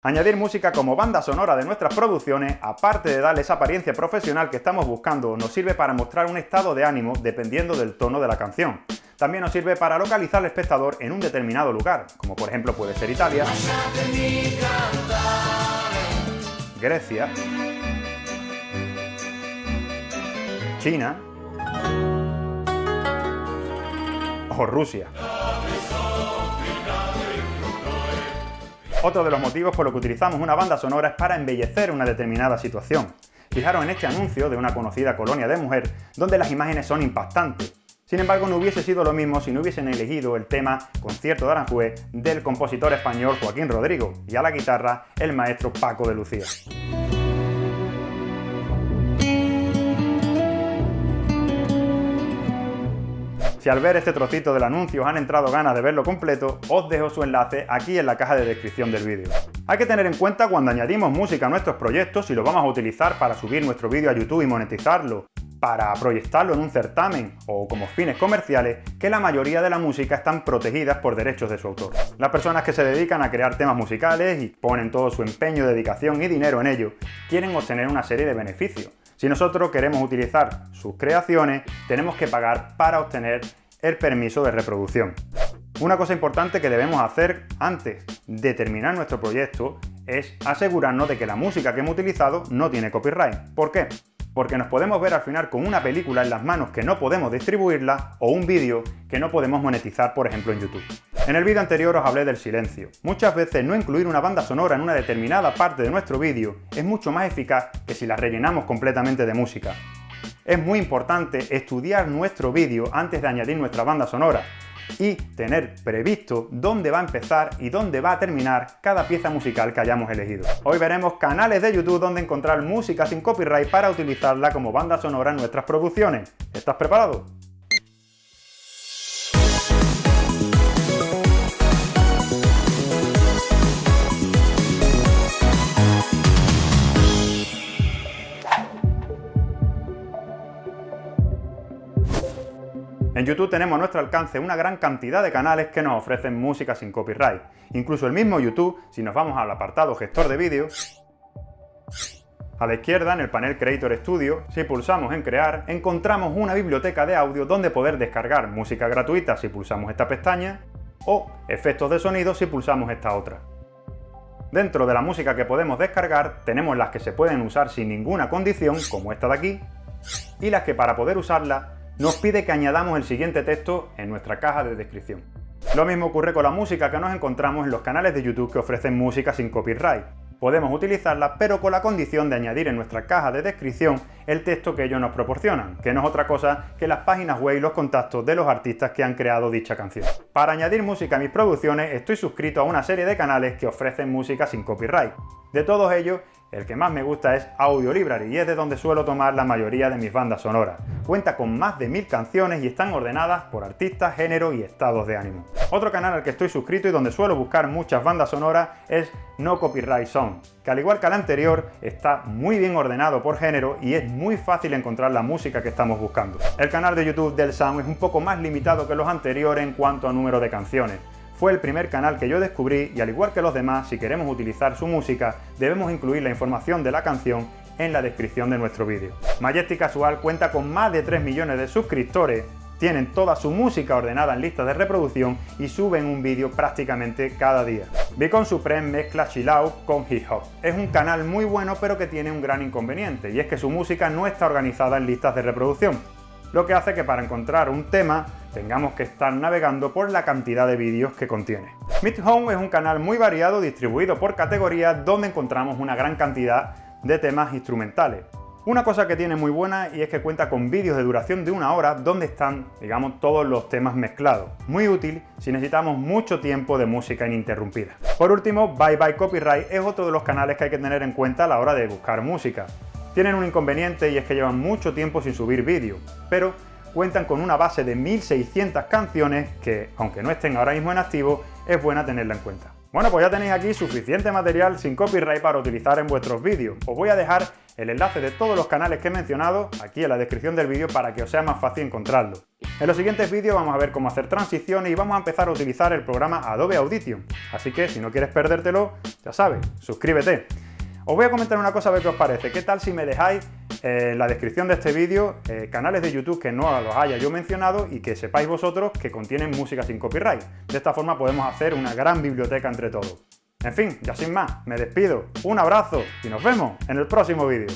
Añadir música como banda sonora de nuestras producciones, aparte de darle esa apariencia profesional que estamos buscando, nos sirve para mostrar un estado de ánimo dependiendo del tono de la canción. También nos sirve para localizar al espectador en un determinado lugar, como por ejemplo puede ser Italia, Grecia, China o Rusia. Otro de los motivos por los que utilizamos una banda sonora es para embellecer una determinada situación. Fijaros en este anuncio de una conocida colonia de mujer donde las imágenes son impactantes. Sin embargo, no hubiese sido lo mismo si no hubiesen elegido el tema Concierto de Aranjuez del compositor español Joaquín Rodrigo y a la guitarra el maestro Paco de Lucía. Si al ver este trocito del anuncio os han entrado ganas de verlo completo, os dejo su enlace aquí en la caja de descripción del vídeo. Hay que tener en cuenta cuando añadimos música a nuestros proyectos si lo vamos a utilizar para subir nuestro vídeo a YouTube y monetizarlo, para proyectarlo en un certamen o como fines comerciales, que la mayoría de la música están protegidas por derechos de su autor. Las personas que se dedican a crear temas musicales y ponen todo su empeño, dedicación y dinero en ello, quieren obtener una serie de beneficios. Si nosotros queremos utilizar sus creaciones, tenemos que pagar para obtener el permiso de reproducción. Una cosa importante que debemos hacer antes de terminar nuestro proyecto es asegurarnos de que la música que hemos utilizado no tiene copyright. ¿Por qué? Porque nos podemos ver al final con una película en las manos que no podemos distribuirla o un vídeo que no podemos monetizar, por ejemplo, en YouTube. En el vídeo anterior os hablé del silencio. Muchas veces no incluir una banda sonora en una determinada parte de nuestro vídeo es mucho más eficaz que si la rellenamos completamente de música. Es muy importante estudiar nuestro vídeo antes de añadir nuestra banda sonora y tener previsto dónde va a empezar y dónde va a terminar cada pieza musical que hayamos elegido. Hoy veremos canales de YouTube donde encontrar música sin copyright para utilizarla como banda sonora en nuestras producciones. ¿Estás preparado? En YouTube tenemos a nuestro alcance una gran cantidad de canales que nos ofrecen música sin copyright. Incluso el mismo YouTube, si nos vamos al apartado gestor de vídeos, a la izquierda en el panel Creator Studio, si pulsamos en crear, encontramos una biblioteca de audio donde poder descargar música gratuita si pulsamos esta pestaña o efectos de sonido si pulsamos esta otra. Dentro de la música que podemos descargar tenemos las que se pueden usar sin ninguna condición, como esta de aquí, y las que para poder usarla nos pide que añadamos el siguiente texto en nuestra caja de descripción. Lo mismo ocurre con la música que nos encontramos en los canales de YouTube que ofrecen música sin copyright. Podemos utilizarla, pero con la condición de añadir en nuestra caja de descripción el texto que ellos nos proporcionan, que no es otra cosa que las páginas web y los contactos de los artistas que han creado dicha canción. Para añadir música a mis producciones estoy suscrito a una serie de canales que ofrecen música sin copyright. De todos ellos, el que más me gusta es Audio Library y es de donde suelo tomar la mayoría de mis bandas sonoras. Cuenta con más de 1000 canciones y están ordenadas por artistas, género y estados de ánimo. Otro canal al que estoy suscrito y donde suelo buscar muchas bandas sonoras es No Copyright Zone, que al igual que el anterior está muy bien ordenado por género y es muy fácil encontrar la música que estamos buscando. El canal de YouTube del Sound es un poco más limitado que los anteriores en cuanto a número de canciones. Fue el primer canal que yo descubrí y al igual que los demás, si queremos utilizar su música, debemos incluir la información de la canción en la descripción de nuestro vídeo. Majestic Casual cuenta con más de 3 millones de suscriptores, tienen toda su música ordenada en listas de reproducción y suben un vídeo prácticamente cada día. Beacon Supreme mezcla chill out con hip hop. Es un canal muy bueno pero que tiene un gran inconveniente y es que su música no está organizada en listas de reproducción, lo que hace que para encontrar un tema tengamos que estar navegando por la cantidad de vídeos que contiene. Meet Home es un canal muy variado distribuido por categorías donde encontramos una gran cantidad de temas instrumentales. Una cosa que tiene muy buena y es que cuenta con vídeos de duración de 1 hora donde están, digamos, todos los temas mezclados. Muy útil si necesitamos mucho tiempo de música ininterrumpida. Por último, Bye Bye Copyright es otro de los canales que hay que tener en cuenta a la hora de buscar música. Tienen un inconveniente y es que llevan mucho tiempo sin subir vídeo, pero cuentan con una base de 1600 canciones que, aunque no estén ahora mismo en activo, es buena tenerla en cuenta. Bueno, pues ya tenéis aquí suficiente material sin copyright para utilizar en vuestros vídeos. Os voy a dejar el enlace de todos los canales que he mencionado aquí en la descripción del vídeo para que os sea más fácil encontrarlo. En los siguientes vídeos vamos a ver cómo hacer transiciones y vamos a empezar a utilizar el programa Adobe Audition. Así que si no quieres perdértelo, ya sabes, suscríbete. Os voy a comentar una cosa a ver qué os parece. ¿Qué tal si me dejáis en la descripción de este vídeo canales de YouTube que no los haya yo mencionado y que sepáis vosotros que contienen música sin copyright? De esta forma podemos hacer una gran biblioteca entre todos. En fin, ya sin más, me despido, un abrazo y nos vemos en el próximo vídeo.